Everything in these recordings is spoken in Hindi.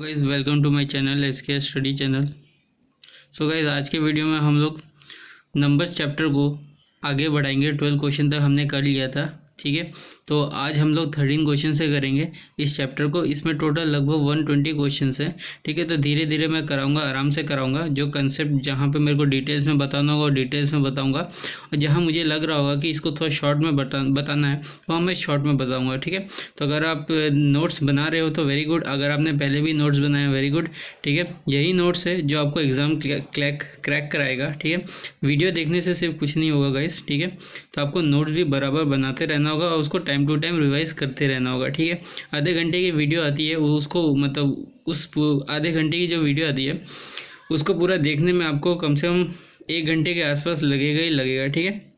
Guys welcome to my channel SK study channel. So guys आज के वीडियो में हम लोग नंबर्स चैप्टर को आगे बढ़ाएंगे। 12 क्वेश्चन तक हमने कर लिया था, ठीक है। तो आज हम लोग 13 क्वेश्चन से करेंगे इस चैप्टर को। इसमें टोटल लगभग 120 क्वेश्चन हैं, ठीक है। तो धीरे धीरे मैं कराऊंगा, आराम से कराऊंगा। जो कंसेप्ट जहाँ पे मेरे को डिटेल्स में बताना होगा डिटेल्स में बताऊंगा, और जहाँ मुझे लग रहा होगा कि इसको थोड़ा शॉर्ट में बताना है वहाँ मैं शॉर्ट में बताऊँगा, ठीक है। तो अगर आप नोट्स बना रहे हो तो वेरी गुड, अगर आपने पहले भी नोट्स बनाए वेरी गुड, ठीक है। यही नोट्स है जो आपको एग्ज़ाम क्रैक कराएगा, ठीक है। वीडियो देखने से सिर्फ कुछ नहीं होगा गाइस, ठीक है। तो आपको नोट्स भी बराबर बनाते रहना होगा और उसको टाइम टू टाइम रिवाइज करते रहना होगा, ठीक है। आधे घंटे की वीडियो आती है, उसको मतलब उस आधे घंटे की जो वीडियो आती है उसको पूरा देखने में आपको कम से कम 1 घंटे के आसपास लगेगा ही लगेगा, ठीक है।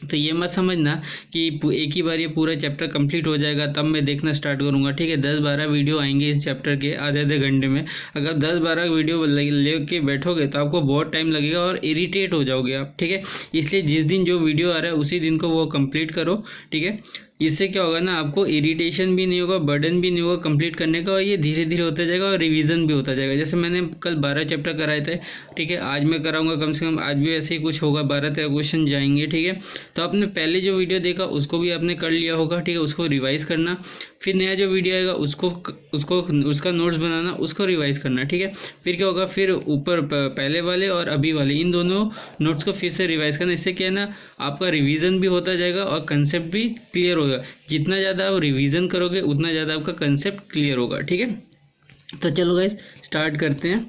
तो ये मत समझना कि एक ही बार ये पूरा चैप्टर कंप्लीट हो जाएगा तब मैं देखना स्टार्ट करूँगा, ठीक है। 10-12 वीडियो आएंगे इस चैप्टर के आधे आधे घंटे में। अगर 10-12 वीडियो ले के बैठोगे तो आपको बहुत टाइम लगेगा और इरिटेट हो जाओगे आप, ठीक है। इसलिए जिस दिन जो वीडियो आ रहा है उसी दिन को वो कंप्लीट करो, ठीक है। इससे क्या होगा ना, आपको इरिटेशन भी नहीं होगा, बर्डन भी नहीं होगा कंप्लीट करने का, और ये धीरे धीरे होता जाएगा और रिवीजन भी होता जाएगा। जैसे मैंने कल 12 चैप्टर कराए थे, ठीक है। आज मैं कराऊंगा कम से कम, आज भी ऐसे ही कुछ होगा, 12-13 क्वेश्चन जाएंगे, ठीक है। तो आपने पहले जो वीडियो देखा उसको भी आपने कर लिया होगा, ठीक है। उसको रिवाइज करना, फिर नया जो वीडियो आएगा उसका नोट्स बनाना, उसको रिवाइज करना, ठीक है। फिर क्या होगा, फिर ऊपर पहले वाले और अभी वाले इन दोनों नोट्स को फिर से रिवाइज करना। इससे क्या है ना, आपका रिवीजन भी होता जाएगा और कंसेप्ट भी क्लियर होगा। जितना ज़्यादा आप रिवीजन करोगे उतना ज़्यादा आपका कंसेप्ट क्लियर होगा, ठीक है। तो चलो गाइस स्टार्ट करते हैं।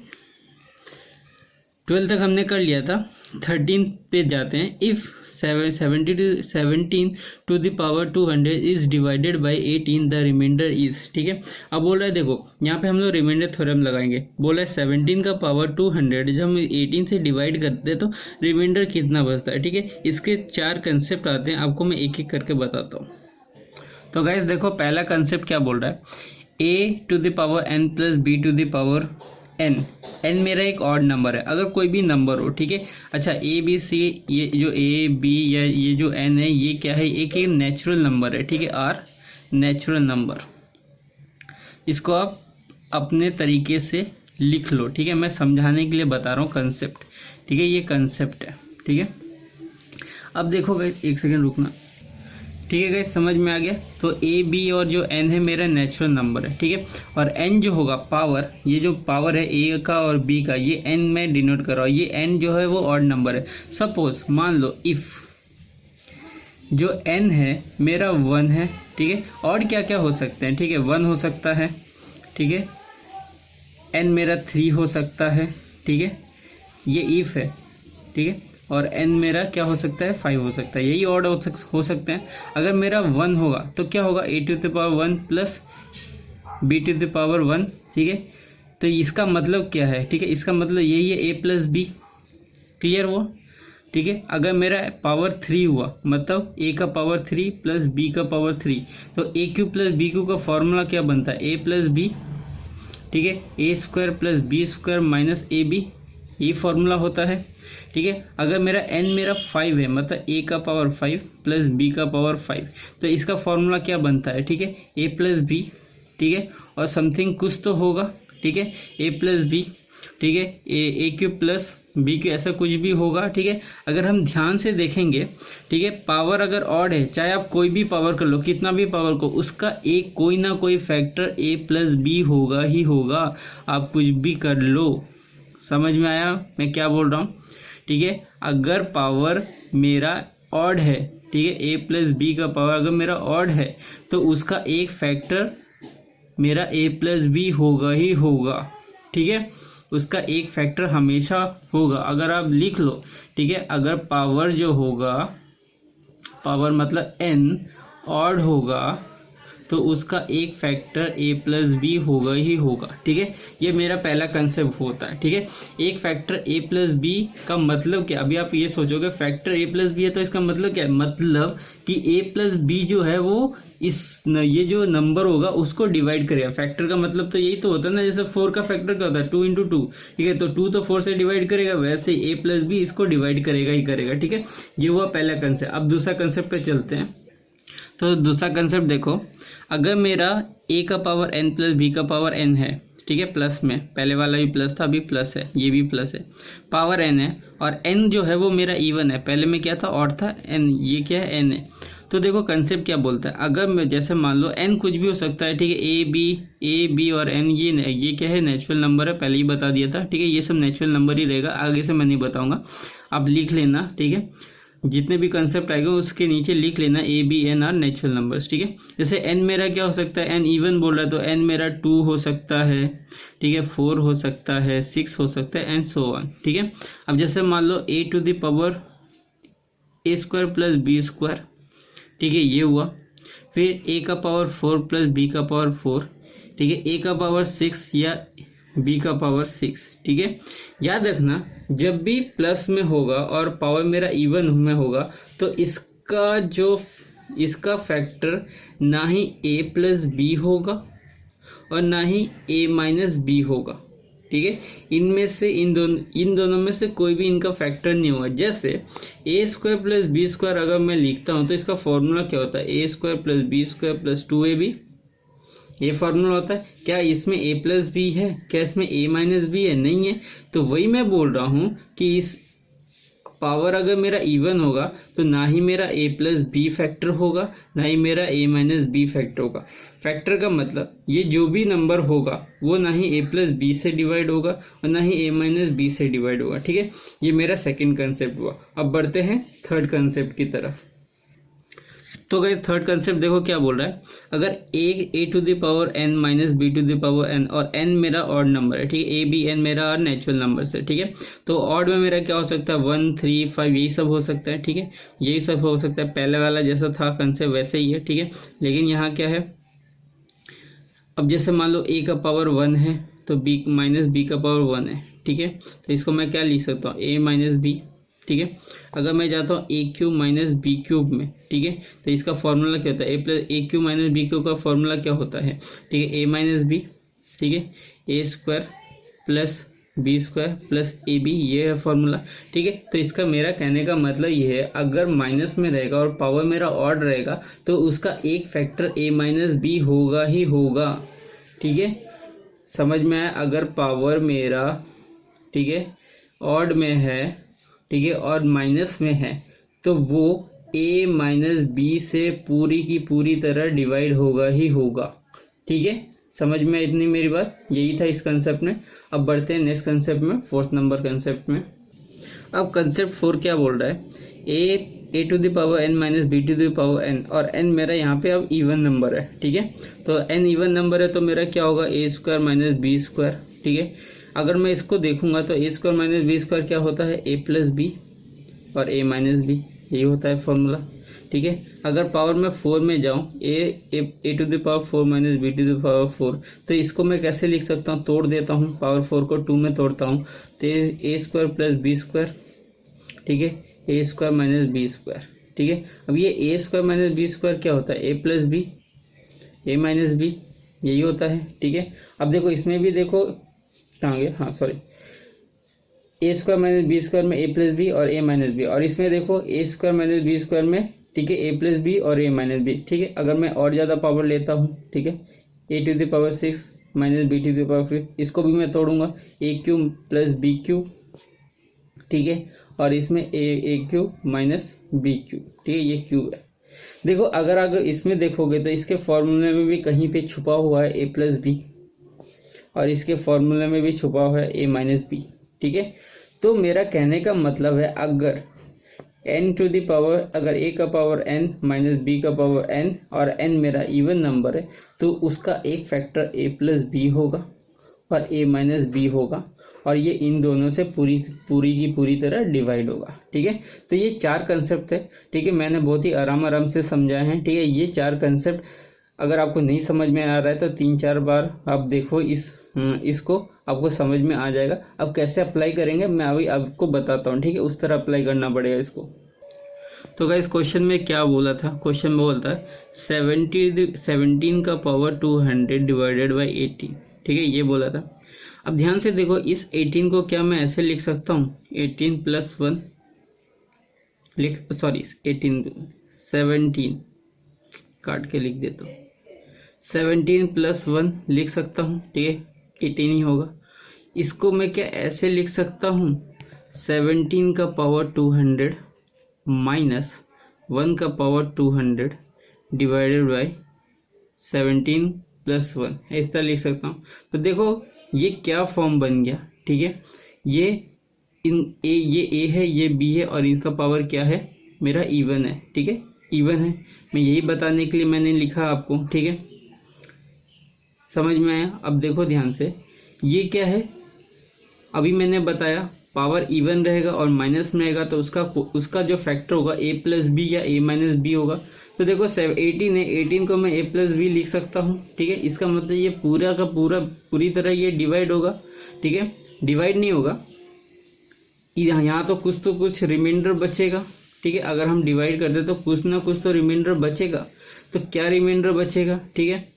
12 तक हमने कर लिया था, 13 पे जाते हैं। If 17 to the power 200 is divided by 18 the remainder is, ठीक है। अब बोल रहा है, देखो यहाँ पे हम लोग रिमाइंडर थ्योरम लगाएंगे। बोला है 17 का पावर 200 जब हम 18 से डिवाइड करते हैं तो रिमाइंडर कितना बचता है, ठीक है। इसके 4 कंसेप्ट आते हैं, आपको मैं एक एक करके बताता हूँ। तो गाइस देखो, पहला कंसेप्ट क्या बोल रहा है, a to the power n plus b to the power n। n मेरा एक ऑड नंबर है, अगर कोई भी नंबर हो, ठीक है। अच्छा a b c, ये जो a b या ये जो n है ये क्या है, एक नेचुरल नंबर है, ठीक है। r नेचुरल नंबर, इसको आप अपने तरीके से लिख लो, ठीक है। मैं समझाने के लिए बता रहा हूँ कंसेप्ट, ठीक है। ये कंसेप्ट है, ठीक है। अब देखो गाइस, एक सेकेंड रुकना, ठीक है गाइस, समझ में आ गया। तो ए बी और जो एन है मेरा नेचुरल नंबर है, ठीक है। और एन जो होगा पावर, ये जो पावर है ए का और बी का, ये एन में डिनोट कर रहा हूँ। ये एन जो है वो ऑड नंबर है। सपोज मान लो इफ जो एन है मेरा 1 है, ठीक है। और क्या क्या हो सकते हैं, ठीक है। 1 हो सकता है, ठीक है। एन मेरा 3 हो सकता है, ठीक है। ये इफ है, ठीक है। और n मेरा क्या हो सकता है, 5 हो सकता है। यही ऑड हो सकते हैं। अगर मेरा 1 होगा तो क्या होगा, a to the power 1 plus b to the power 1, ठीक है। तो इसका मतलब क्या है, ठीक है। इसका मतलब यही है a प्लस बी, क्लियर हुआ, ठीक है। अगर मेरा पावर 3 हुआ मतलब a का पावर 3 प्लस b का पावर 3, तो a cube plus B cube का फॉर्मूला क्या बनता है, a प्लस बी, ठीक है। a square plus B square minus A B, ये फॉर्मूला होता है, ठीक है। अगर मेरा n मेरा 5 है मतलब a का पावर 5 प्लस b का पावर 5, तो इसका फॉर्मूला क्या बनता है, ठीक है। a प्लस बी, ठीक है। और समथिंग कुछ तो होगा, ठीक है। a प्लस बी, ठीक है। ए क्यू प्लस बी क्यू, ऐसा कुछ भी होगा, ठीक है। अगर हम ध्यान से देखेंगे, ठीक है, पावर अगर ऑड है, चाहे आप कोई भी पावर कर लो, कितना भी पावर को, उसका एक कोई ना कोई फैक्टर a प्लस बी होगा ही होगा। आप कुछ भी कर लो, समझ में आया मैं क्या बोल रहा हूँ, ठीक है। अगर पावर मेरा ऑड है, ठीक है, a प्लस बी का पावर अगर मेरा ऑड है तो उसका एक फैक्टर मेरा a प्लस बी होगा ही होगा, ठीक है। उसका एक फैक्टर हमेशा होगा। अगर आप लिख लो, ठीक है, अगर पावर जो होगा, पावर मतलब n ऑड होगा तो उसका एक फैक्टर a प्लस बी होगा ही होगा, ठीक है। ये मेरा पहला कंसेप्ट होता है, ठीक है। एक फैक्टर a प्लस बी का मतलब क्या, अभी आप ये सोचोगे फैक्टर a प्लस बी है तो इसका मतलब क्या है, मतलब कि a प्लस बी जो है वो ये जो नंबर होगा उसको डिवाइड करेगा। फैक्टर का मतलब तो यही तो होता है ना, जैसे 4 का फैक्टर क्या होता है, 2 × 2, ठीक है। तो 2 तो 4 से डिवाइड करेगा, वैसे a प्लस बी इसको डिवाइड करेगा ही करेगा, ठीक है। ये हुआ पहला कंसेप्ट। अब दूसरा कंसेप्ट पे चलते हैं। तो दूसरा कंसेप्ट देखो, अगर मेरा a का पावर n प्लस b का पावर n है, ठीक है, प्लस में, पहले वाला भी प्लस था, अभी प्लस है, ये भी प्लस है, पावर n है, और n जो है वो मेरा इवन है, पहले में क्या था ऑड था, n ये क्या है n है। तो देखो कंसेप्ट क्या बोलता है, अगर मैं जैसे मान लो n कुछ भी हो सकता है, ठीक है, ए बी और n ये क्या है, नेचुरल नंबर है, पहले ही बता दिया था, ठीक है, ये सब नेचुरल नंबर ही रहेगा, आगे से मैं नहीं बताऊंगा, आप लिख लेना, ठीक है, जितने भी कंसेप्ट आएगा उसके नीचे लिख लेना A B N R natural numbers, ठीक है। जैसे एन मेरा क्या हो सकता है, एन इवन बोल रहा है तो एन मेरा 2 हो सकता है, ठीक है, 4 हो सकता है, 6 हो सकता है, एंड सो ऑन, ठीक है। अब जैसे मान लो a to the power a square plus B square, ठीक है, ये हुआ, फिर ए का पावर 4 प्लस बी का पावर 4, ठीक है, ए का पावर 6 या बी का पावर 6, ठीक है। याद रखना जब भी प्लस में होगा और पावर मेरा इवन में होगा तो इसका फैक्टर ना ही ए प्लस बी होगा और ना ही ए माइनस बी होगा, ठीक है। इनमें से इन दोनों में से कोई भी इनका फैक्टर नहीं होगा। जैसे ए स्क्वायर प्लस बी स्क्वायर अगर मैं लिखता हूँ तो इसका फॉर्मूला क्या होता है, a square plus B square plus 2ab, ये फार्मूला होता है। क्या इसमें a प्लस बी है, क्या इसमें a माइनस बी है, नहीं है। तो वही मैं बोल रहा हूँ कि इस पावर अगर मेरा इवन होगा तो ना ही मेरा a प्लस बी फैक्टर होगा, ना ही मेरा a माइनस बी फैक्टर होगा। फैक्टर का मतलब ये जो भी नंबर होगा वो ना ही a प्लस बी से डिवाइड होगा और ना ही a माइनस बी से डिवाइड होगा, ठीक है। ये मेरा सेकंड कंसेप्ट हुआ। अब बढ़ते हैं थर्ड कंसेप्ट की तरफ। तो गाइस थर्ड कंसेप्ट देखो क्या बोल रहा है, अगर a to the power n minus b to the power n और एन मेरा ऑड नंबर है, ठीक है, ए बी एन मेरा नेचुरल नंबर है, ठीक है। तो ऑड में मेरा क्या हो सकता है, 1 3 5 यही सब हो सकता है, ठीक है, यही सब हो सकता है। पहले वाला जैसा था कंसेप्ट वैसे ही है, ठीक है। लेकिन यहाँ क्या है, अब जैसे मान लो ए का पावर 1 है तो बी माइनस बी का पावर 1 है, ठीक है। तो इसको मैं क्या लिख सकता हूँ, ए माइनस बी, ठीक है। अगर मैं जाता हूँ ए क्यूब माइनस बी क्यूब में, ठीक है, तो इसका फॉर्मूला क्या होता है, ए क्यूब माइनस बी क्यूब का फॉर्मूला क्या होता है, ठीक है, ए माइनस बी, ठीक है, a square plus B square plus a B, ये है फॉर्मूला, ठीक है। तो इसका मेरा कहने का मतलब ये है, अगर माइनस में रहेगा और पावर मेरा ऑड रहेगा तो उसका एक फैक्टर ए माइनस बी होगा ही होगा, ठीक है, समझ में आया। अगर पावर मेरा, ठीक है, ऑड में है, ठीक है, और माइनस में है तो वो a माइनस बी से पूरी की पूरी तरह डिवाइड होगा ही होगा, ठीक है। समझ में इतनी मेरी बात, यही था इस कंसेप्ट में। अब बढ़ते हैं नेक्स्ट कंसेप्ट में, फोर्थ नंबर कंसेप्ट में। अब कंसेप्ट 4 क्या बोल रहा है, a to the power n minus b to the power n, और एन मेरा यहाँ पे अब इवन नंबर है, ठीक है। तो एन इवन नंबर है तो मेरा क्या होगा, ए स्क्वायर माइनस बी स्क्वायर, ठीक है। अगर मैं इसको देखूंगा तो ए स्क्वायर माइनस बी स्क्वायर क्या होता है, ए प्लस बी और a माइनस बी, यही होता है फॉर्मूला, ठीक है। अगर पावर में 4 में जाऊँ, a to the power 4 minus b to the power 4, तो इसको मैं कैसे लिख सकता हूँ, तोड़ देता हूँ, पावर 4 को 2 में तोड़ता हूँ तो ए स्क्वायर प्लस बी स्क्वायर, ठीक है, a square minus b square, ठीक है। अब ये ए स्क्वायर माइनस बी स्क्वायर क्या होता है, ए प्लस बी, ए माइनस बी, यही होता है, ठीक है। अब देखो इसमें भी देखो कहाँ गया, हाँ सॉरी, ए स्क्वायर माइनस बी स्क्वायर में ए प्लस बी और ए माइनस बी, और इसमें देखो ए स्क्वायर माइनस बी स्क्वायर में, ठीक है, ए प्लस बी और ए माइनस बी, ठीक है। अगर मैं और ज़्यादा पावर लेता हूँ, ठीक है, a to the power 6 minus b to the power 5, इसको भी मैं तोड़ूंगा, a cube plus b cube, ठीक है, और इसमें a cube minus b cube, ठीक है, ये क्यूब है। देखो अगर इसमें देखोगे तो इसके फॉर्मूले में भी कहीं पे छुपा हुआ है ए प्लस बी और इसके फॉर्मूले में भी छुपा हुआ है ए माइनस बी, ठीक है। तो मेरा कहने का मतलब है, अगर n टू द पावर, अगर a का पावर n माइनस b का पावर n और n मेरा इवन नंबर है तो उसका एक फैक्टर a प्लस बी होगा और a माइनस बी होगा, और ये इन दोनों से पूरी की पूरी तरह डिवाइड होगा, ठीक है। तो ये 4 कंसेप्ट है, ठीक है, मैंने बहुत ही आराम से समझाए हैं, ठीक है। ये 4 कंसेप्ट अगर आपको नहीं समझ में आ रहा है तो 3-4 बार आप देखो इसको, आपको समझ में आ जाएगा। अब कैसे अप्लाई करेंगे मैं अभी आपको बताता हूँ, ठीक है, उस तरह अप्लाई करना पड़ेगा इसको। तो गाइस क्वेश्चन में क्या बोला था, क्वेश्चन में बोलता है 17 का पावर 200 डिवाइडेड बाई 18, ठीक है, ये बोला था। अब ध्यान से देखो, इस 18 को क्या मैं ऐसे लिख सकता हूँ, 18 प्लस 1 17 काट के लिख देता हूँ, 17 प्लस 1 लिख सकता हूँ, ठीक है, 18 ही होगा। इसको मैं क्या ऐसे लिख सकता हूँ, 17 का पावर 200 माइनस 1 का पावर 200 डिवाइडेड बाई 17 प्लस 1, इस तरह लिख सकता हूँ। तो देखो ये क्या फॉर्म बन गया, ठीक है। ये ये ए है, ये बी है, और इनका पावर क्या है, मेरा इवन है, ठीक है, इवन है। मैं यही बताने के लिए मैंने लिखा आपको, ठीक है, समझ में आया। अब देखो ध्यान से, ये क्या है, अभी मैंने बताया पावर इवन रहेगा और माइनस में रहेगा तो उसका जो फैक्टर होगा ए प्लस बी या ए माइनस बी होगा। तो देखो 18 है, 18 को मैं ए प्लस बी लिख सकता हूँ, ठीक है। इसका मतलब ये पूरा का पूरा पूरी तरह ये डिवाइड होगा, ठीक है, डिवाइड नहीं होगा, यहाँ तो कुछ रिमाइंडर बचेगा, ठीक है। अगर हम डिवाइड करते तो कुछ ना कुछ तो रिमाइंडर बचेगा, तो क्या रिमाइंडर बचेगा, ठीक है।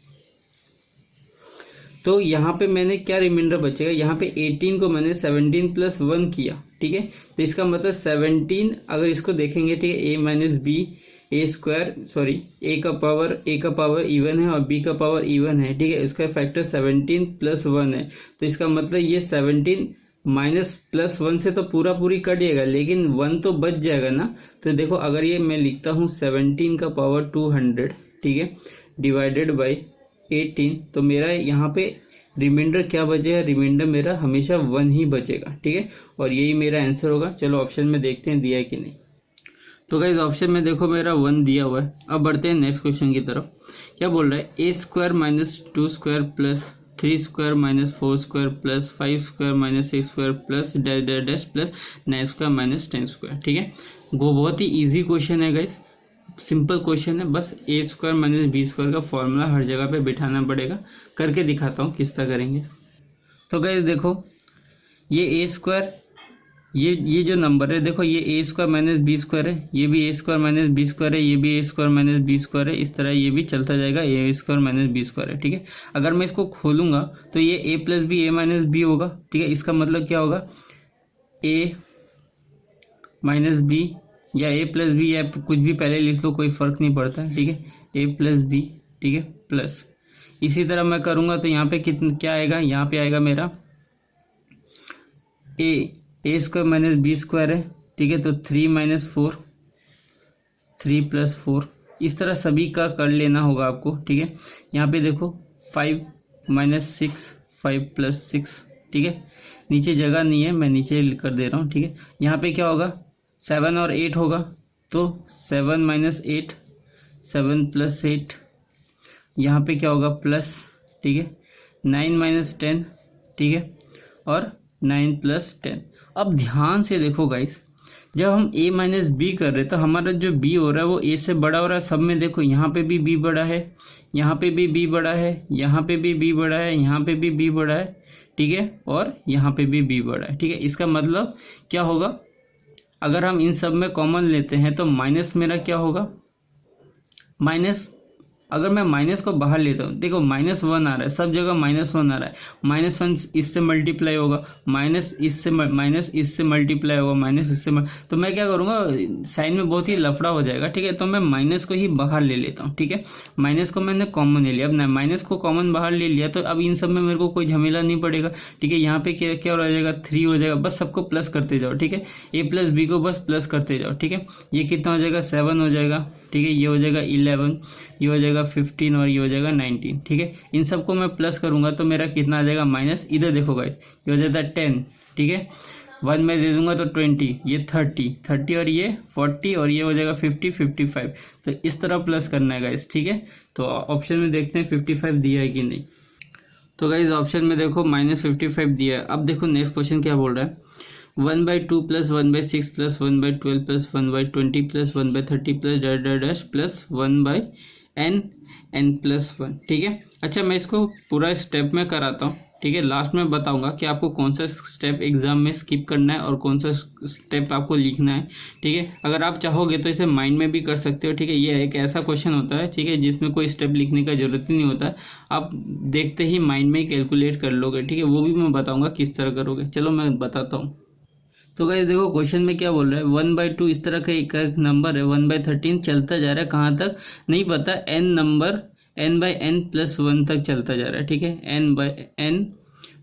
तो यहाँ पे मैंने क्या रिमाइंडर बचेगा, यहाँ पे 18 को मैंने 17 प्लस 1 किया, ठीक है। तो इसका मतलब 17, अगर इसको देखेंगे, ठीक है, ए माइनस बी ए स्क्वायर, सॉरी ए का पावर इवन है और बी का पावर इवन है, ठीक है। इसका फैक्टर 17 प्लस 1 है, तो इसका मतलब ये 17 माइनस प्लस 1 से तो पूरी कट जाएगा, लेकिन 1 तो बच जाएगा ना। तो देखो अगर ये मैं लिखता हूँ 17 का पावर 200, ठीक है, डिवाइडेड बाई 18, तो मेरा यहाँ पे रिमाइंडर क्या बचेगा, रिमाइंडर मेरा हमेशा 1 ही बचेगा, ठीक है। और यही मेरा आंसर होगा। चलो ऑप्शन में देखते हैं दिया है कि नहीं। तो गाइस ऑप्शन में देखो मेरा 1 दिया हुआ है। अब बढ़ते हैं नेक्स्ट क्वेश्चन की तरफ। क्या बोल रहा है, a square minus 2 square plus 3 square minus 4 square plus 5 square minus 6 square plus dash dash dash plus 9 square minus 10 square, ठीक है। वो बहुत ही ईजी क्वेश्चन है गाइस, सिंपल क्वेश्चन है। बस a square minus b square का फॉर्मूला हर जगह पे बिठाना पड़ेगा। करके दिखाता हूँ किस तरह करेंगे। तो गाइस देखो, ये ए स्क्वायर, ये जो नंबर है देखो, ये ए स्क्वायर माइनस बी स्क्वायर है, ये भी ए स्क्वायर माइनस बी स्क्वायर है, ये भी ए स्क्वायर माइनस बी स्क्वायर है। इस तरह ये भी चलता जाएगा, ए स्क्वायर माइनस बी स्क्वायर है, ठीक है। अगर मैं इसको खोलूंगा तो ये ए प्लस बी ए माइनस बी होगा, ठीक है। इसका मतलब क्या होगा, ए माइनस बी या ए प्लस बी या कुछ भी पहले लिख लो, कोई फर्क नहीं पड़ता है, ठीक है। ए प्लस बी, ठीक है, प्लस इसी तरह मैं करूंगा तो यहाँ पे कितना क्या आएगा, यहाँ पे आएगा मेरा ए स्क्वायर माइनस बी स्क्वायर है, ठीक है। तो 3 माइनस 4, 3 प्लस 4, इस तरह सभी का कर लेना होगा आपको, ठीक है। यहाँ पे देखो 5 माइनस 6, 5 प्लस 6, ठीक है। नीचे जगह नहीं है, मैं नीचे कर दे रहा हूँ, ठीक है। यहाँ पे क्या होगा, 7 और 8 होगा, तो 7 माइनस 8, 7 प्लस 8, यहाँ पे क्या होगा प्लस, ठीक है। 9 माइनस 10, ठीक है, और 9 प्लस 10। अब ध्यान से देखो गाइस, जब हम a माइनस बी कर रहे तो हमारा जो b हो रहा है वो a से बड़ा हो रहा है। सब में देखो, यहाँ पे भी b बड़ा है, यहाँ पे भी b बड़ा है, यहाँ पे भी b बड़ा है, यहाँ पे भी b बड़ा है, ठीक है, और यहाँ पे भी b बड़ा है, ठीक है। इसका मतलब क्या होगा, अगर हम इन सब में कॉमन लेते हैं तो माइनस मेरा क्या होगा, माइनस, अगर मैं माइनस को बाहर लेता हूँ, देखो -1 आ रहा है, सब जगह -1 आ रहा है। -1 इससे मल्टीप्लाई होगा, माइनस इससे मल्टीप्लाई होगा, माइनस इससे तो मैं क्या करूँगा, साइन में बहुत ही लफड़ा हो जाएगा, ठीक है। तो मैं माइनस को ही बाहर ले लेता हूँ, ठीक है। माइनस को मैंने कॉमन ले लिया। अब माइनस को कॉमन बाहर ले लिया तो अब इन सब में मेरे को कोई झमेला नहीं पड़ेगा, ठीक है। यहाँ पे क्या हो जाएगा, 3 हो जाएगा। बस सबको प्लस करते जाओ, ठीक है। ए प्लस बी को बस प्लस करते जाओ, ठीक है। ये कितना हो जाएगा, 7 हो जाएगा, ठीक है। ये हो जाएगा 11, ये हो जाएगा 15 और ये हो जाएगा 19, ठीक है। इन सबको मैं प्लस करूंगा तो मेरा कितना आ जाएगा, माइनस। इधर देखो गाइस, ये हो जाता है 10, ठीक है। 1 में दे दूंगा तो 20, ये 30 और ये 40 और ये हो जाएगा 50, 55। तो इस तरह प्लस करना है गाइस, ठीक है। तो ऑप्शन में देखते हैं 55 दिया है कि नहीं। तो गाइस ऑप्शन में देखो -55 दिया है। अब देखो नेक्स्ट क्वेश्चन क्या बोल रहा है, 1/2 plus 1/6 plus 1/12 plus 1/20 plus 1/30 plus dash plus 1/n plus 1, ठीक है। अच्छा, मैं इसको पूरा स्टेप में कराता हूँ, ठीक है। लास्ट में बताऊंगा कि आपको कौन सा स्टेप एग्जाम में स्किप करना है और कौन सा स्टेप आपको लिखना है, ठीक है। अगर आप चाहोगे तो इसे माइंड में भी कर सकते हो, ठीक है। ये एक ऐसा क्वेश्चन होता है, ठीक है, जिसमें कोई स्टेप लिखने का जरूरत ही नहीं होता है। आप देखते ही माइंड में कैलकुलेट कर लोगे, ठीक है। वो भी मैं बताऊँगा किस तरह करोगे। चलो मैं बताता हूँ। तो गाइस देखो क्वेश्चन में क्या बोल रहा है, 1/2 इस तरह का एक नंबर है, 1/13 चलता जा रहा है, कहाँ तक नहीं पता, n नंबर n/n प्लस 1 तक चलता जा रहा है, ठीक है। n/n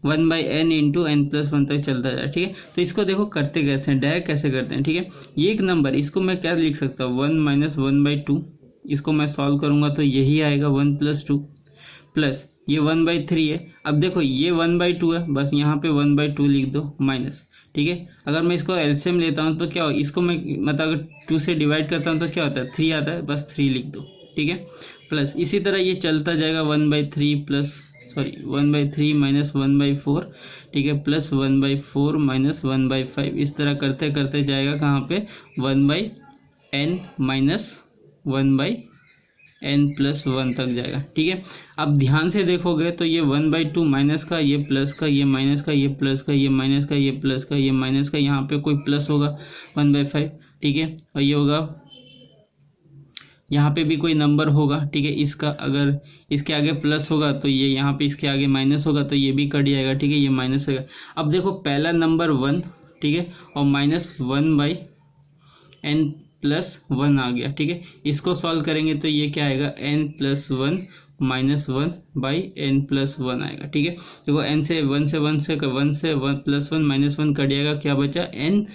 1/n into n plus one तक चलता जाए, ठीक है। तो इसको देखो करते कैसे हैं, डायरेक्ट कैसे करते हैं, ठीक है। ये एक नंबर, इसको मैं क्या लिख सकता हूँ, 1 - 1/2, इसको मैं सॉल्व करूंगा तो यही आएगा 1 + 2 प्लस ये 1/3 है। अब देखो ये 1/2 है, बस यहाँ पे 1/2 लिख दो माइनस, ठीक है। अगर मैं इसको एलसीएम लेता हूँ तो क्या हो, इसको मैं मतलब अगर 2 से डिवाइड करता हूँ तो क्या होता है, 3 आता है, बस 3 लिख दो, ठीक है। प्लस इसी तरह ये चलता जाएगा 1/3 प्लस 1/3 - 1/4, ठीक है, प्लस 1/4 - 1/5, इस तरह करते करते जाएगा कहाँ पे 1/n - 1/n + 1 तक जाएगा, ठीक है। अब ध्यान से देखोगे तो ये 1/2 माइनस का, ये प्लस का, ये माइनस का, ये प्लस का, ये माइनस का, ये प्लस का, ये माइनस का, यहाँ पे कोई प्लस होगा 1/5, ठीक है। और ये होगा, यहाँ पे भी कोई नंबर होगा, ठीक है। इसका अगर इसके आगे प्लस होगा तो ये यहाँ पे इसके आगे माइनस होगा तो ये भी कट जाएगा, ठीक है, ये माइनस होगा। अब देखो पहला नंबर 1, ठीक है, और -1/n + 1 आ गया, ठीक है। इसको सॉल्व करेंगे तो ये क्या आएगा, n + 1 - 1/n + 1 आएगा, ठीक है। देखो n से 1 से 1 से 1 से 1 + 1 -1 कट जाएगा, क्या बचा n/n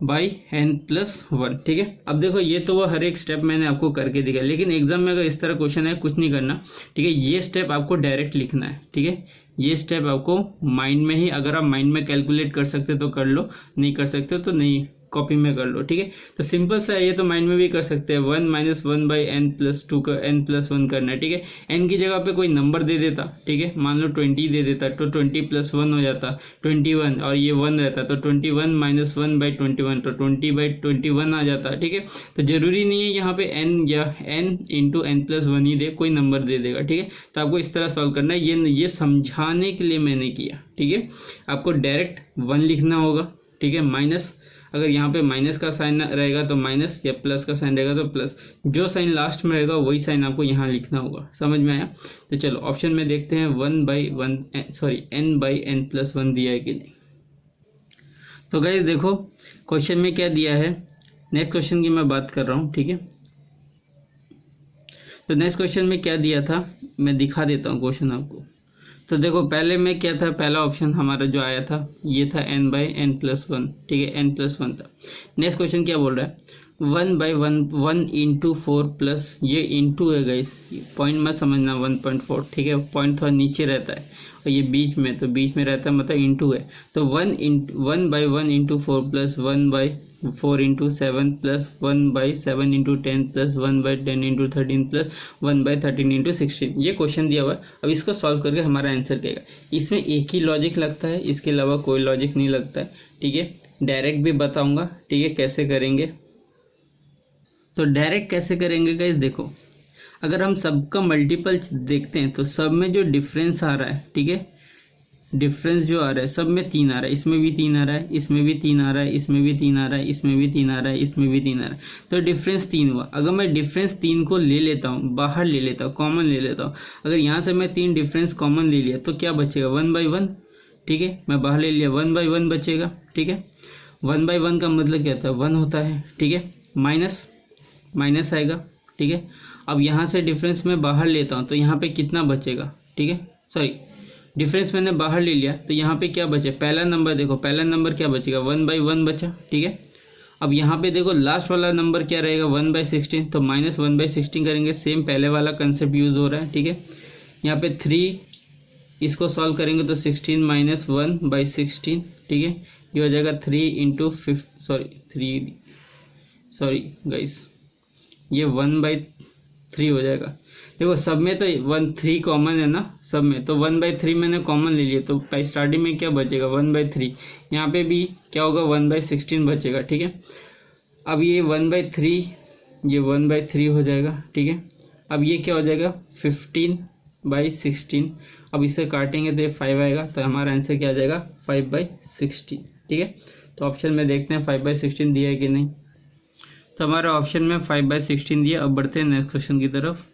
+ 1, ठीक है। अब देखो ये तो वो हर एक स्टेप मैंने आपको करके दिखाया, लेकिन एग्जाम में अगर इस तरह क्वेश्चन है कुछ नहीं करना, ठीक है। ये स्टेप आपको डायरेक्ट लिखना है, ठीक है। ये स्टेप आपको माइंड में ही, अगर आप माइंड में कैलकुलेट कर सकते तो कर लो, नहीं कर सकते तो नहीं, कॉपी में कर लो, ठीक है। तो सिंपल सा है, ये तो माइंड में भी कर सकते हैं। 1 - 1/n + 2 का n + 1 करना है, ठीक है। n की जगह पे कोई नंबर दे देता, ठीक है, मान लो 20 दे देता तो 20 + 1 हो जाता 21, और ये 1 रहता तो 21 - 1/21 तो 20/21 आ जाता, ठीक है। तो जरूरी नहीं है यहाँ पे n या n × n + 1 ही दे, कोई नंबर दे देगा, ठीक है। तो आपको इस तरह सॉल्व करना है, ये समझाने के लिए मैंने किया, ठीक है। आपको डायरेक्ट 1 लिखना होगा, ठीक है, माइनस, अगर यहाँ पे माइनस का साइन रहेगा तो माइनस, या प्लस का साइन रहेगा तो प्लस, जो साइन लास्ट में रहेगा वही साइन आपको यहाँ लिखना होगा, समझ में आया। तो चलो ऑप्शन में देखते हैं, n/n + 1 दिया है कि नहीं। तो गाइस देखो क्वेश्चन में क्या दिया है, नेक्स्ट क्वेश्चन की मैं बात कर रहा हूँ, ठीक है। तो नेक्स्ट क्वेश्चन में क्या दिया था मैं दिखा देता हूँ क्वेश्चन आपको। तो देखो पहले में क्या था, पहला ऑप्शन हमारा जो आया था ये था n/n + 1, ठीक है, n + 1 था। नेक्स्ट क्वेश्चन क्या बोल रहा है, 1/1 × 4 प्लस, ये इंटू है गाइस, पॉइंट मत समझना 1.4, ठीक है, पॉइंट थोड़ा नीचे रहता है और ये बीच में, तो बीच में रहता है मतलब इंटू है। तो 1/1 × 4 प्लस 1/4 × 7 प्लस 1/7 × 10 प्लस 1/10 × 13 प्लस 1/13 × 16, ये क्वेश्चन दिया हुआ है। अब इसको सॉल्व करके हमारा आंसर क्या है, इसमें एक ही लॉजिक लगता है, इसके अलावा कोई लॉजिक नहीं लगता है, ठीक है। डायरेक्ट भी बताऊंगा, ठीक है, कैसे करेंगे। तो डायरेक्ट कैसे करेंगे गाइस, देखो अगर हम सबका मल्टीपल देखते हैं तो सब में जो डिफरेंस आ रहा है, ठीक है, डिफरेंस जो आ रहा है सब में 3 आ रहा है, इसमें भी 3 आ रहा है, इसमें भी 3 आ रहा है, इसमें भी 3 आ रहा है, इसमें भी 3 आ रहा है, इसमें भी 3 आ रहा है, तो डिफरेंस 3 हुआ। अगर मैं डिफरेंस 3 को ले लेता हूँ, बाहर ले लेता हूँ, कॉमन ले लेता हूँ, अगर यहाँ से मैं 3 डिफरेंस कॉमन ले लिया तो क्या बचेगा, 1/1, ठीक है, मैं बाहर ले लिया 1/1 बचेगा, ठीक है। 1/1 का मतलब क्या होता है, 1 होता है, ठीक है, माइनस आएगा, ठीक है। अब यहाँ से डिफरेंस मैं बाहर लेता हूँ तो यहाँ पे कितना बचेगा, ठीक है, सॉरी डिफरेंस मैंने बाहर ले लिया तो यहाँ पे क्या बचे, पहला नंबर देखो, पहला नंबर क्या बचेगा, 1/1 बचा, ठीक है। अब यहाँ पे देखो लास्ट वाला नंबर क्या रहेगा, 1/16, तो -1/16 करेंगे, सेम पहले वाला कंसेप्ट यूज हो रहा है, ठीक है। यहाँ पे 3, इसको सॉल्व करेंगे तो 16 - 1/16, ठीक है, ये हो जाएगा 3 × सॉरी गाइस, ये 1/3 हो जाएगा। देखो सब में तो 3 कॉमन है ना सब में, तो 1/3 मैंने कॉमन ले लिया, तो स्टार्टिंग में क्या बचेगा 1/3, यहाँ पे भी क्या होगा 1/16 बचेगा, ठीक है। अब ये 1/3, ये 1/3 हो जाएगा, ठीक है। अब ये क्या हो जाएगा 15/16, अब इसे काटेंगे तो ये 5 आएगा, तो हमारा आंसर क्या आ जाएगा 5/16, ठीक है। तो ऑप्शन में देखते हैं 5/16 दिया है कि नहीं। तो हमारा ऑप्शन में 5/16 दिया। अब बढ़ते हैं नेक्स्ट क्वेश्चन की तरफ।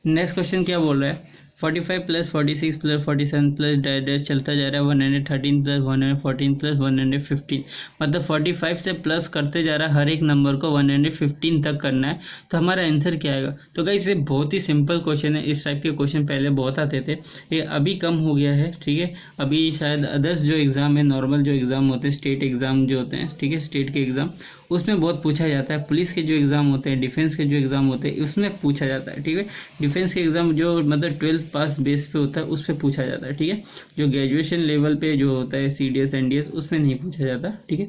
नेक्स्ट क्वेश्चन क्या बोल रहा है, 45 प्लस 46 प्लस 47 प्लस डैश चलता जा रहा है 113 प्लस 114 प्लस 115, मतलब 45 से प्लस करते जा रहा है, हर एक नंबर को 115 तक करना है। तो हमारा आंसर क्या आएगा? तो गाइस ये बहुत ही सिंपल क्वेश्चन है। इस टाइप के क्वेश्चन पहले बहुत आते थे, ये अभी कम हो गया है, ठीक है। अभी शायद अदर्स जो एग्ज़ाम है, नॉर्मल जो एग्ज़ाम होते हैं, स्टेट एग्ज़ाम जो होते हैं, ठीक है, स्टेट के एग्ज़ाम, उसमें बहुत पूछा जाता है। पुलिस के जो एग्ज़ाम होते हैं, डिफेंस के जो एग्ज़ाम होते हैं, उसमें पूछा जाता है, ठीक है। डिफेंस के एग्ज़ाम जो मतलब 12th पास बेस पे होता है, उस पर पूछा जाता है, ठीक है। जो ग्रेजुएशन लेवल पे जो होता है CDS NDS, उसमें नहीं पूछा जाता, ठीक है,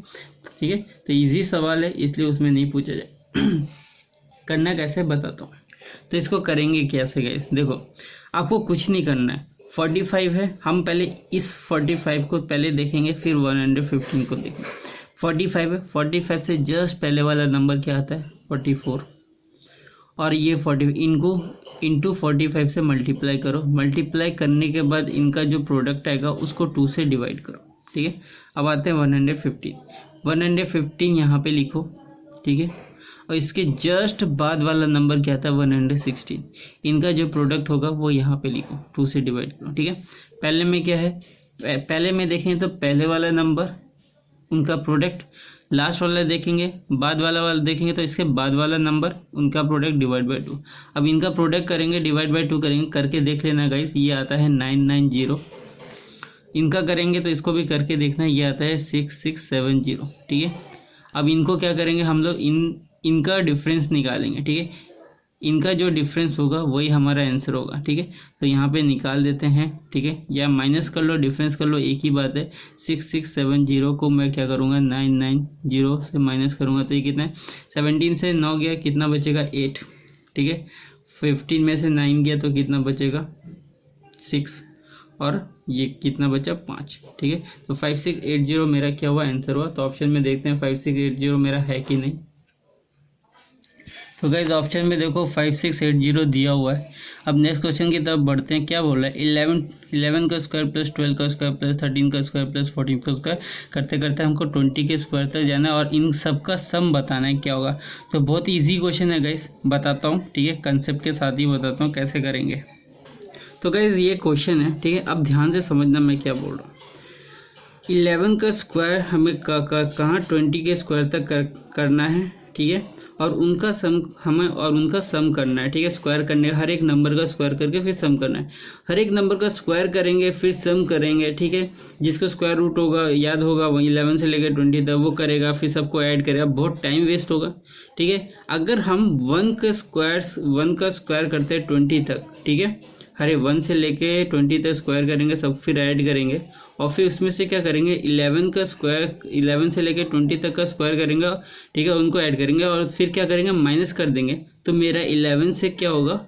ठीक है। तो ईजी सवाल है, इसलिए उसमें नहीं पूछा जाए। करना कैसे बताता हूँ। तो इसको करेंगे कैसे गाइस? देखो, आपको कुछ नहीं करना है। 45 है, हम पहले इस 45 को पहले देखेंगे, फिर 115 को देखेंगे। 45 है, 45 से जस्ट पहले वाला नंबर क्या आता है? 44। और ये 40, इनको इंटू 45 से मल्टीप्लाई करो। मल्टीप्लाई करने के बाद इनका जो प्रोडक्ट आएगा उसको 2 से डिवाइड करो, ठीक है। अब आते हैं 115। 115 यहाँ पे लिखो, ठीक है। और इसके जस्ट बाद वाला नंबर क्या था? 116। इनका जो प्रोडक्ट होगा वो यहाँ पे लिखो, 2 से डिवाइड करो, ठीक है। पहले में क्या है? पहले में देखें तो पहले वाला नंबर उनका प्रोडक्ट, लास्ट वाला देखेंगे, बाद वाला देखेंगे तो इसके बाद वाला नंबर उनका प्रोडक्ट डिवाइड बाय 2। अब इनका प्रोडक्ट करेंगे, डिवाइड बाय 2 करेंगे, करके देख लेना गाइस, ये आता है 990। इनका करेंगे तो इसको भी करके देखना, ये आता है 6670, ठीक है। अब इनको क्या करेंगे हम लोग? इनका डिफरेंस निकालेंगे, ठीक है। इनका जो डिफरेंस होगा वही हमारा आंसर होगा, ठीक है। तो यहाँ पे निकाल देते हैं, ठीक है, या माइनस कर लो, डिफरेंस कर लो, एक ही बात है। 6670 को मैं क्या करूँगा? 990 से माइनस करूँगा तो ये कितना है? 17 से 9 गया, कितना बचेगा? 8, ठीक है। 15 में से 9 गया तो कितना बचेगा? 6, और ये कितना बचा? 5, ठीक है। तो 5680 मेरा क्या हुआ? आंसर हुआ। तो ऑप्शन में देखते हैं 5680 मेरा है कि नहीं। तो गाइस ऑप्शन में देखो 5680 दिया हुआ है। अब नेक्स्ट क्वेश्चन की तरफ बढ़ते हैं। क्या बोल रहा है? 11 का स्क्वायर प्लस 12 का स्क्वायर प्लस 13 का स्क्वायर प्लस 14 का स्क्वायर करते करते हमको 20 के स्क्वायर तक जाना है और इन सब का सम बताना है क्या होगा। तो बहुत ईजी क्वेश्चन है गाइस, बताता हूँ, ठीक है, कंसेप्ट के साथ ही बताता हूँ कैसे करेंगे। तो गाइस ये क्वेश्चन है, ठीक है, अब ध्यान से समझना मैं क्या बोल रहा हूँ। 11 का स्क्वायर हमें कहाँ 20 के स्क्वायर तक करना है, ठीक है, और उनका सम करना है, ठीक है। स्क्वायर करने का, हर एक नंबर का स्क्वायर करके फिर सम करना है। हर एक नंबर का स्क्वायर करेंगे फिर सम करेंगे, ठीक है। जिसको स्क्वायर रूट होगा, याद होगा, वो 11 से लेकर 20 तक वो करेगा, फिर सबको ऐड करेगा, बहुत टाइम वेस्ट होगा, ठीक है। अगर हम 1 का स्क्वायर करते हैं 20 तक, ठीक है, हरे 1 से लेके 20 तक स्क्वायर करेंगे, सब फिर ऐड करेंगे, और फिर उसमें से क्या करेंगे? 11 का स्क्वायर, 11 से लेके 20 तक का स्क्वायर करेंगे, ठीक है, उनको ऐड करेंगे, और फिर क्या करेंगे? माइनस कर देंगे। तो मेरा 11 से क्या होगा?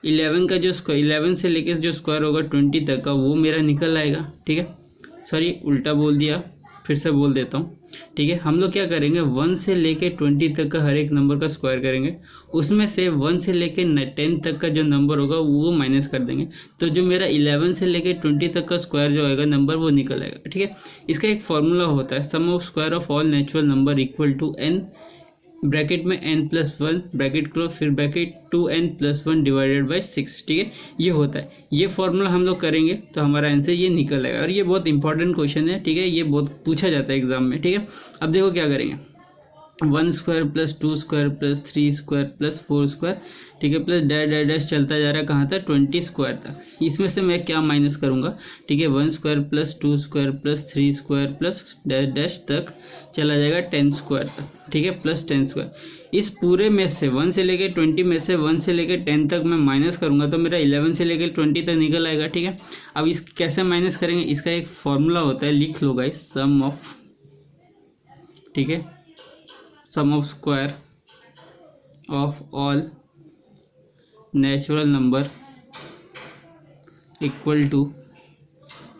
11 का जो स्क्वायर, 11 से लेके जो स्क्वायर होगा 20 तक का, वो मेरा निकल आएगा, ठीक है। सॉरी, उल्टा बोल दिया, फिर से बोल देता हूँ, ठीक है। हम लोग क्या करेंगे? 1 से लेके 20 तक का हर एक नंबर का स्क्वायर करेंगे, उसमें से 1 से लेके 10 तक का जो नंबर होगा वो माइनस कर देंगे। तो जो मेरा 11 से लेके 20 तक का स्क्वायर जो आएगा नंबर, वो निकल आएगा, ठीक है। इसका एक फॉर्मूला होता है, sum of square of all natural number equal to n, bracket में n+1 ब्रैकेट क्लोज, फिर ब्रैकेट 2n+1 डिवाइडेड बाई 6, ठीक है। ये होता है, ये फॉर्मूला हम लोग करेंगे तो हमारा आंसर ये निकल आएगा। और ये बहुत इंपॉर्टेंट क्वेश्चन है, ठीक है, ये बहुत पूछा जाता है एग्जाम में, ठीक है। अब देखो क्या करेंगे? 1 square plus 2 square plus 3 square plus 4 square, ठीक है, प्लस डैश चलता जा रहा है कहाँ तक? 20 स्क्वायर तक। इसमें से मैं क्या माइनस करूँगा? ठीक है, 1 square plus 2 square plus 3 square plus dash तक चला जाएगा 10 स्क्वायर तक, ठीक है, प्लस 10 स्क्वायर। इस पूरे में से 1 से लेके 20 में से 1 से लेके 10 तक मैं माइनस करूँगा तो मेरा 11 से लेके 20 तक निकल आएगा, ठीक है। अब इस कैसे माइनस करेंगे? इसका एक फॉर्मूला होता है, लिख लो गाइस, सम ऑफ, ठीक है, sum of square of all natural number equal to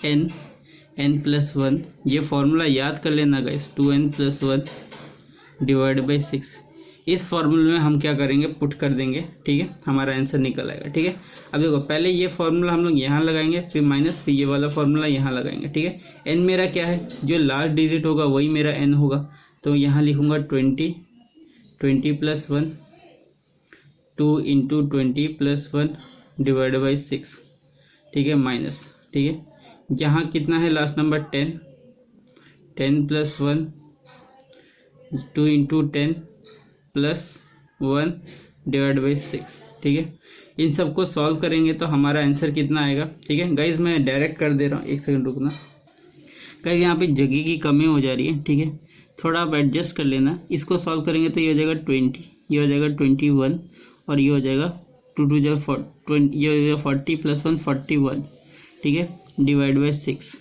n+1। ये फॉर्मूला याद कर लेना गाइस, 2n+1 डिवाइड बाई 6। इस फॉर्मूले में हम क्या करेंगे? पुट कर देंगे, ठीक है, हमारा आंसर निकल आएगा, ठीक है। अब देखो, पहले ये फॉर्मूला हम लोग यहाँ लगाएंगे, फिर माइनस, फिर ये वाला फॉर्मूला यहाँ लगाएंगे, ठीक है। n मेरा क्या है? जो लास्ट डिजिट होगा वही मेरा n होगा, तो यहाँ लिखूँगा 20 + 1, 2 × 20 + 1 डिवाइड बाई 6, ठीक है, माइनस, ठीक है। यहाँ कितना है last number 10, 10 plus 1, 2 into 10 plus 1 divide by 6, ठीक है। इन सबको सॉल्व करेंगे तो हमारा आंसर कितना आएगा, ठीक है गाइज। मैं डायरेक्ट कर दे रहा हूँ, एक सेकंड रुकना गाइज, यहाँ पे जगह की कमी हो जा रही है, ठीक है, थोड़ा आप एडजस्ट कर लेना। इसको सॉल्व करेंगे तो ये हो जाएगा 20, ये हो जाएगा 21 और ये हो जाएगा 2 2 जो 20, ये हो जाएगा 40 प्लस 1 41, ठीक है, डिवाइड बाई 6।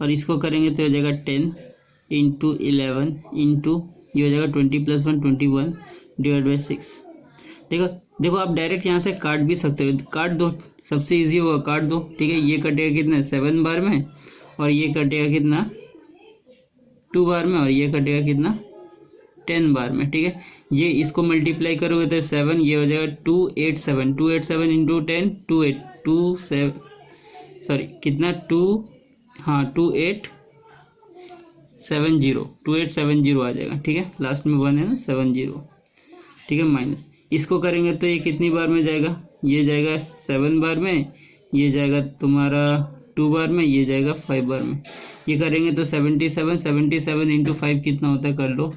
और इसको करेंगे तो हो जाएगा 10 इंटू 11 इंटू ये हो जाएगा 20 प्लस 1 21 डिवाइड बाई 6। देखो आप डायरेक्ट यहाँ से काट भी सकते हो, काट दो, सबसे इजी होगा, काट दो, ठीक है। ये कटेगा कितना 7 बार में और ये कटेगा कितना 2 बार में और ये कटेगा कितना 10 बार में, ठीक है। ये इसको मल्टीप्लाई करोगे तो 7, ये हो जाएगा 287, 287 इंटू 10 2870 आ जाएगा, ठीक है, लास्ट में 1 है ना 70, ठीक है, माइनस। इसको करेंगे तो ये कितनी बार में जाएगा, ये जाएगा 7 बार में, ये जाएगा तुम्हारा 2 बार में, ये जाएगा 5 बार में। ये करेंगे तो 77 इंटू 5 कितना होता है, कर लो,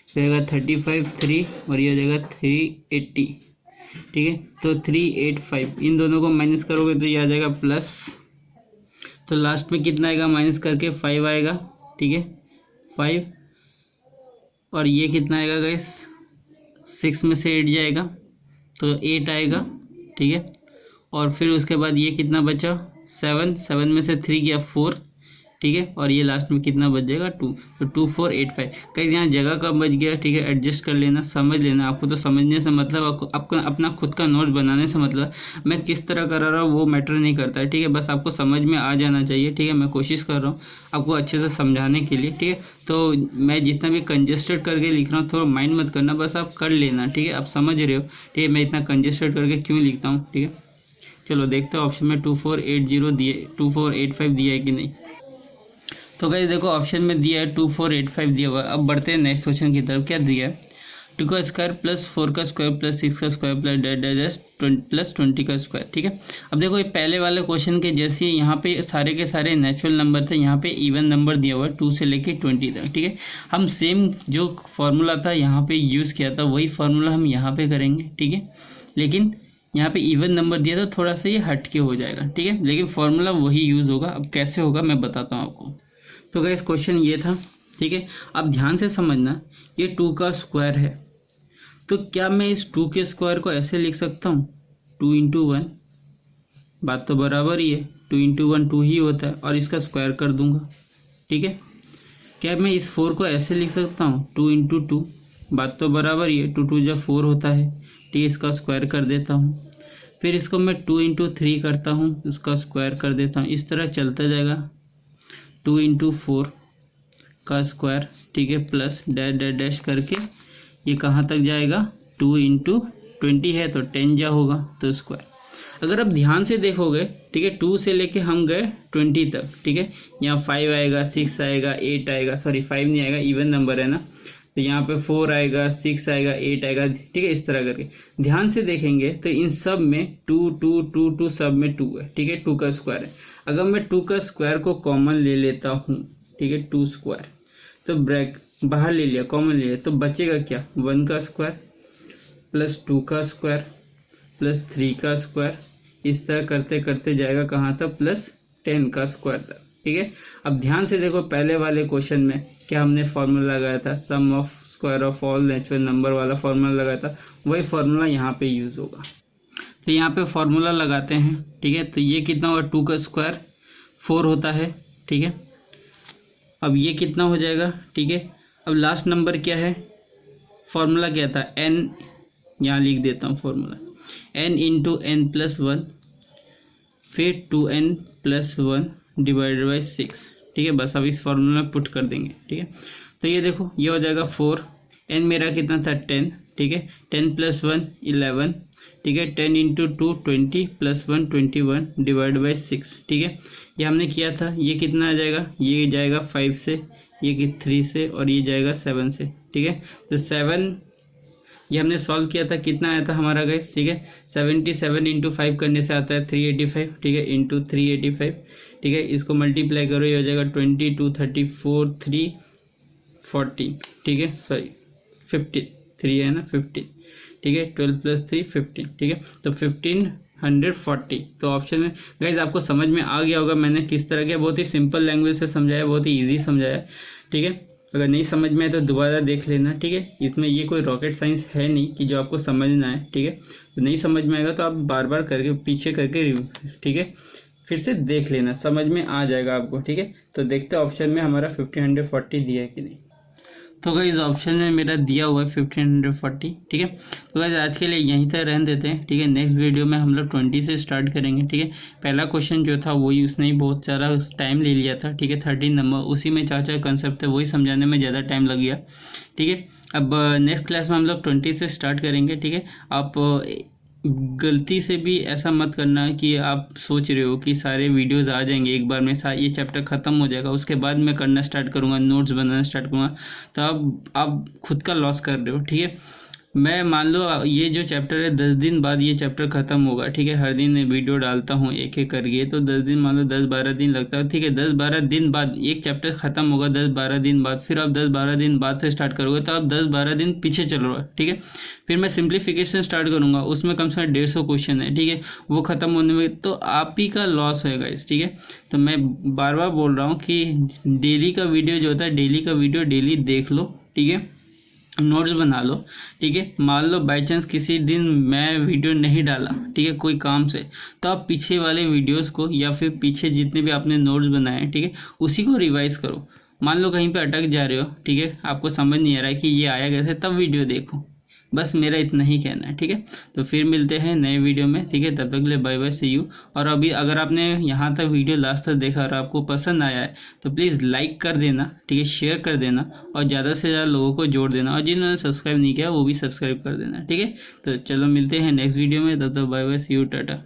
जाएगा 35 3 और ये हो जाएगा 380, ठीक है। तो 385 इन दोनों को माइनस करोगे तो ये आ जाएगा प्लस, तो लास्ट में कितना आएगा माइनस करके 5 आएगा, ठीक है, 5 और ये कितना आएगा गाइस, 6 में से 8 जाएगा तो 8 आएगा, ठीक है। और फिर उसके बाद ये कितना बचा 7 में से 3 गया 4, ठीक है, और ये लास्ट में कितना बच जाएगा 2, तो 2485। कहीं यहाँ जगह का बच गया, ठीक है, एडजस्ट कर लेना, समझ लेना। आपको तो समझने से मतलब, आपको अपना खुद का नोट बनाने से मतलब, मैं किस तरह करा रहा हूँ वो मैटर नहीं करता है, ठीक है, बस आपको समझ में आ जाना चाहिए, ठीक है। मैं कोशिश कर रहा हूँ आपको अच्छे से समझाने के लिए, ठीक है। तो मैं जितना भी कंजेस्टेड करके लिख रहा हूँ थोड़ा माइंड मत करना, बस आप कर लेना, ठीक है, आप समझ रहे हो, ठीक है, मैं इतना कंजेस्टेड करके क्यों लिखता हूँ, ठीक है। चलो देखते हो ऑप्शन में 2480 दिए, 2485 दिया है कि नहीं। तो गाइस देखो ऑप्शन में दिया है 2485 दिया हुआ है। अब बढ़ते हैं नेक्स्ट क्वेश्चन की तरफ। क्या दिया है, 2 का स्क्वायर प्लस 4 का स्क्वायर प्लस 6 का स्क्वायर प्लस डैश प्लस 20 का स्क्वायर, ठीक है। अब देखो ये पहले वाले क्वेश्चन के जैसे यहाँ पे सारे के सारे नेचुरल नंबर थे, यहाँ पे इवन नंबर दिया हुआ है 2 से लेके 20 तक, ठीक है। हम सेम जो फॉर्मूला था यहाँ पे यूज़ किया था वही फार्मूला हम यहाँ पे करेंगे, ठीक है। लेकिन यहाँ पे इवन नंबर दिया तो थोड़ा सा ये हट के हो जाएगा, ठीक है, लेकिन फॉर्मूला वही यूज़ होगा। अब कैसे होगा मैं बताता हूँ आपको। तो गाइस क्वेश्चन ये था, ठीक है। अब ध्यान से समझना, ये 2 का स्क्वायर है, तो क्या मैं इस 2 के स्क्वायर को ऐसे लिख सकता हूँ 2 इंटू 1, बात तो बराबर ही है, 2 इंटू 1 2 ही होता है और इसका स्क्वायर कर दूंगा, ठीक है। क्या मैं इस 4 को ऐसे लिख सकता हूँ 2 इंटू 2, बात तो बराबर ही है, 2 2 जब 4 होता है, ठीक है, इसका स्क्वायर कर देता हूँ। फिर इसको मैं 2 इंटू 3 करता हूँ, इसका स्क्वायर कर देता हूँ, इस तरह चलता जाएगा। 2 इंटू 4 का स्क्वायर, ठीक है, प्लस डैश डैश डैश करके ये कहाँ तक जाएगा, 2 इंटू 20 है तो 10 जा होगा तो स्क्वायर। अगर आप ध्यान से देखोगे, ठीक है, 2 से लेके हम गए 20 तक, ठीक है, यहाँ 5 आएगा, 6 आएगा, 8 आएगा, सॉरी 5 नहीं आएगा, इवन नंबर है ना, तो यहाँ पे 4 आएगा, 6 आएगा, 8 आएगा, ठीक है। इस तरह करके ध्यान से देखेंगे तो इन सब में 2 2 2 2 सब में 2 है, ठीक है, 2 का स्क्वायर है। अगर मैं 2 का स्क्वायर को कॉमन ले लेता हूँ, ठीक है, 2 स्क्वायर, तो ब्रैक बाहर ले लिया, कॉमन ले लिया, तो बचेगा क्या, 1 का स्क्वायर प्लस 2 का स्क्वायर प्लस 3 का स्क्वायर, इस तरह करते करते जाएगा कहाँ तक, प्लस 10 का स्क्वायर तक, ठीक है। अब ध्यान से देखो, पहले वाले क्वेश्चन में क्या हमने फॉर्मूला लगाया था, sum of square of all natural number वाला फॉर्मूला लगाया था, वही फॉर्मूला यहाँ पे यूज होगा। तो यहाँ पे फॉर्मूला लगाते हैं, ठीक है। तो ये कितना होगा, 2 का स्क्वायर 4 होता है, ठीक है। अब ये कितना हो जाएगा, ठीक है। अब लास्ट नंबर क्या है, फॉर्मूला क्या था, n, यहाँ लिख देता हूँ formula, n into n plus 1 फिर 2n प्लस 1 डिवाइडेड बाई 6, ठीक है। बस अब इस फॉर्मूला में पुट कर देंगे, ठीक है। तो ये देखो ये हो जाएगा 4, n मेरा कितना था 10, ठीक है, 10 प्लस 1 11, ठीक है, 10 इंटू 2 20 प्लस 1 21 डिवाइड बाई 6, ठीक है। ये हमने किया था, ये कितना आ जाएगा, ये जाएगा 5 से, ये 3 से और ये जाएगा 7 से, ठीक है। तो 7 ये हमने सॉल्व किया था, कितना आया था हमारा गाइस, ठीक है 77 इंटू 5 करने से आता है 385, ठीक है इंटू 385, ठीक है इसको मल्टीप्लाई करो, ये हो जाएगा 22 34 340, ठीक है सॉरी 50 3 है ना 50, ठीक है 12 + 3 15, ठीक है तो 1540। तो ऑप्शन में गाइज आपको समझ में आ गया होगा मैंने किस तरह के बहुत ही सिंपल लैंग्वेज से समझाया, बहुत ही इजी समझाया, ठीक है। अगर नहीं समझ में आए तो दोबारा देख लेना, ठीक है। इसमें ये कोई रॉकेट साइंस है नहीं कि जो आपको समझना है, ठीक है। तो नहीं समझ में आएगा तो आप बार बार करके पीछे करके, ठीक है, फिर से देख लेना, समझ में आ जाएगा आपको, ठीक है। तो देखते हैं ऑप्शन में हमारा 1540 दिया है कि नहीं। तो गाइस ऑप्शन में मेरा दिया हुआ है 1540, ठीक है। तो गाइस आज के लिए यहीं तक रहने देते हैं, ठीक है। नेक्स्ट वीडियो में हम लोग 20 से स्टार्ट करेंगे, ठीक है। पहला क्वेश्चन जो था वही, उसने ही बहुत सारा टाइम ले लिया था, ठीक है 13 नंबर, उसी में 4 कंसेप्ट थे, वही समझाने में ज़्यादा टाइम लग गया, ठीक है। अब नेक्स्ट क्लास में हम लोग 20 से स्टार्ट करेंगे, ठीक है। आप गलती से भी ऐसा मत करना कि आप सोच रहे हो कि सारे वीडियोस आ जाएंगे एक बार में, ये चैप्टर ख़त्म हो जाएगा उसके बाद मैं करना स्टार्ट करूँगा, नोट्स बनाना स्टार्ट करूँगा, तो आप खुद का लॉस कर रहे हो, ठीक है। मैं मान लो ये जो चैप्टर है 10 दिन बाद ये चैप्टर ख़त्म होगा, ठीक है। हर दिन वीडियो डालता हूँ एक एक करके, तो 10 दिन मान लो 10-12 दिन लगता है, ठीक है। 10-12 दिन बाद एक चैप्टर ख़त्म होगा, 10-12 दिन बाद, फिर आप 10-12 दिन बाद से स्टार्ट करोगे तो आप 10-12 दिन पीछे चल रहे हो, ठीक है। फिर मैं सिंप्लीफिकेशन स्टार्ट करूँगा, उसमें कम से कम 150 क्वेश्चन है, ठीक है। वो ख़त्म होने में तो आप ही का लॉस होएगा इस, ठीक है। तो मैं बार बार बोल रहा हूँ कि डेली का वीडियो जो होता है, डेली का वीडियो डेली देख लो, ठीक है, नोट्स बना लो, ठीक है। मान लो बाई चांस किसी दिन मैं वीडियो नहीं डाला, ठीक है, कोई काम से, तो आप पीछे वाले वीडियोस को या फिर पीछे जितने भी आपने नोट्स बनाए, ठीक है, उसी को रिवाइज करो। मान लो कहीं पे अटक जा रहे हो, ठीक है, आपको समझ नहीं आ रहा है कि ये आया कैसे, तब वीडियो देखो। बस मेरा इतना ही कहना है, ठीक है। तो फिर मिलते हैं नए वीडियो में, ठीक है। तब तक के लिए बाय बाय, सी यू। और अभी अगर आपने यहाँ तक वीडियो लास्ट तक देखा और आपको पसंद आया है तो प्लीज़ लाइक कर देना, ठीक है, शेयर कर देना और ज़्यादा से ज़्यादा लोगों को जोड़ देना, और जिन्होंने सब्सक्राइब नहीं किया वो भी सब्सक्राइब कर देना, ठीक है। तो चलो मिलते हैं नेक्स्ट वीडियो में, तब तक bye bye, see you, Tata.